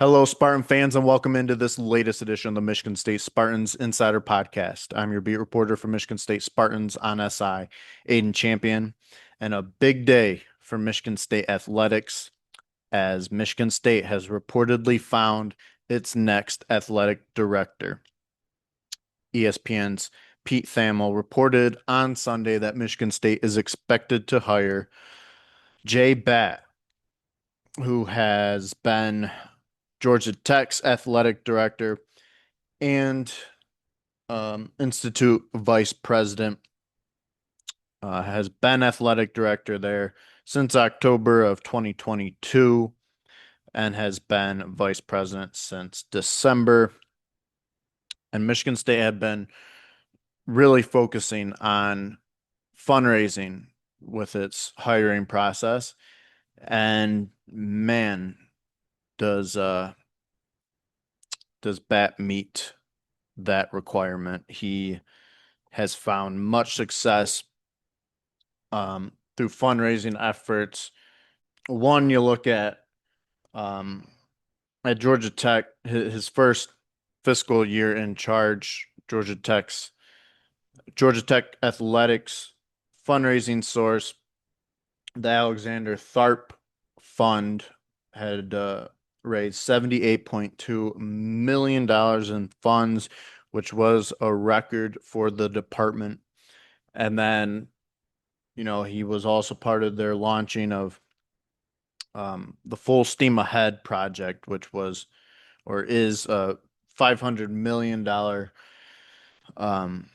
Hello, Spartan fans, and welcome into this latest edition of the Michigan State Spartans Insider Podcast. I'm your beat reporter for Michigan State Spartans on SI, Aidan Champion, and a big day for Michigan State athletics as Michigan State has reportedly found its next athletic director. ESPN's Pete Thamel reported on Sunday that Michigan State is expected to hire J Batt, who has been Georgia Tech's athletic director and Institute vice president, has been athletic director there since October of 2022 and has been vice president since December. And Michigan State had been really focusing on fundraising with its hiring process. And man, does Bat meet that requirement? He has found much success through fundraising efforts. One, you look um, at Georgia Tech, his first fiscal year in charge, Georgia Tech athletics fundraising source, the Alexander Tharp Fund, had raised $78.2 million in funds, which was a record for the department. And then, he was also part of their launching of the Full Steam Ahead project, which was or is a $500 million um,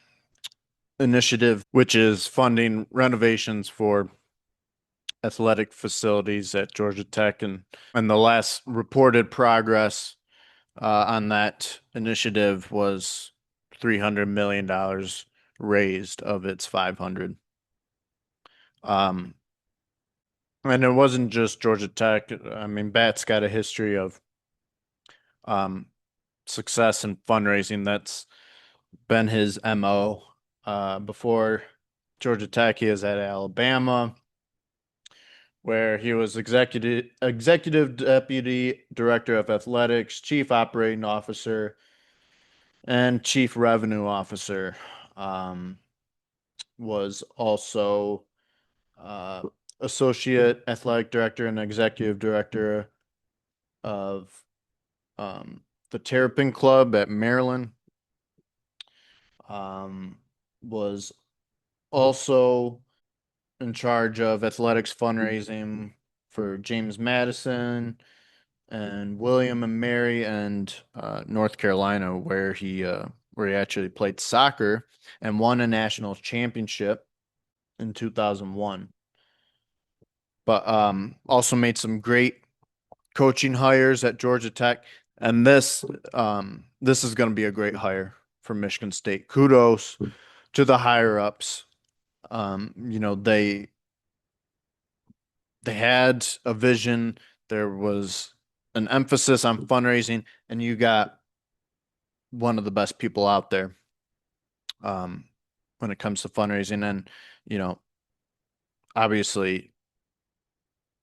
initiative, which is funding renovations for athletic facilities at Georgia Tech. And the last reported progress on that initiative was $300 million raised of its 500. Um, and it wasn't just Georgia Tech. I mean, Batt's got a history of um, success in fundraising. That's been his MO. Before Georgia Tech, he was at Alabama, where he was executive deputy director of athletics, chief operating officer, and chief revenue officer. Um, was also uh, associate athletic director and executive director of um, the Terrapin Club at Maryland. Um, was also in charge of athletics fundraising for James Madison and William and Mary and North Carolina, where he actually played soccer and won a national championship in 2001. But also made some great coaching hires at Georgia Tech, and this is going to be a great hire for Michigan State. Kudos to the higher ups. They had a vision. There was an emphasis on fundraising, and you got one of the best people out there um, when it comes to fundraising. And, you know, obviously,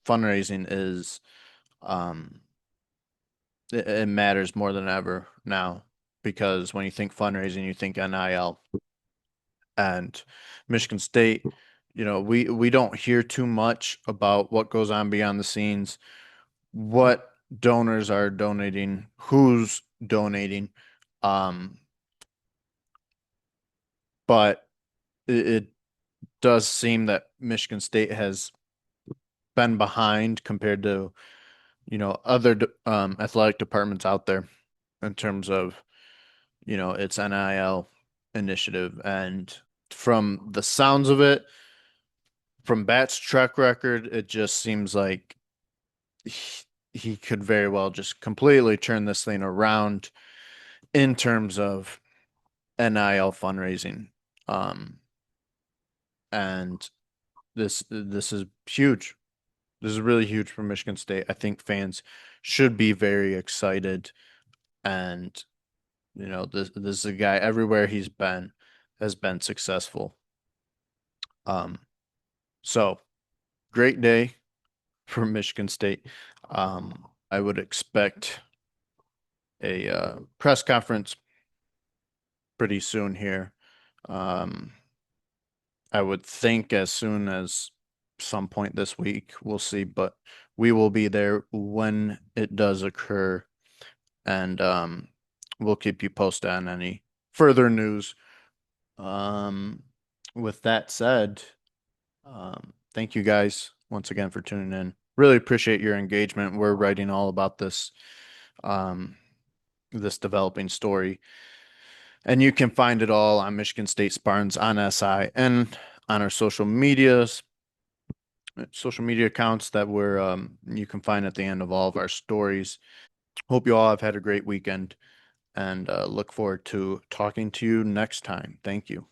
fundraising is um, it matters more than ever now because when you think fundraising, you think NIL. And Michigan State, we don't hear too much about what goes on beyond the scenes, what donors are donating, who's donating. Um, but it does seem that Michigan State has been behind compared to, other athletic departments out there in terms of, its NIL initiative. And from the sounds of it, from Bat's track record, it just seems like he could very well just completely turn this thing around in terms of NIL fundraising. Um, and this is huge. This is really huge for Michigan State. I think fans should be very excited. And, this is a guy everywhere he's been has been successful. Um, so great day for Michigan State. I would expect a press conference pretty soon here. Um, I would think as soon as some point this week, we'll see, but we will be there when it does occur, and we'll keep you posted on any further news. Um, with that said, thank you guys once again for tuning in. Really appreciate your engagement. We're writing all about um, this developing story. And you can find it all on Michigan State Spartans on SI and on our social media accounts that we're you can find at the end of all of our stories. Hope you all have had a great weekend and look forward to talking to you next time. Thank you.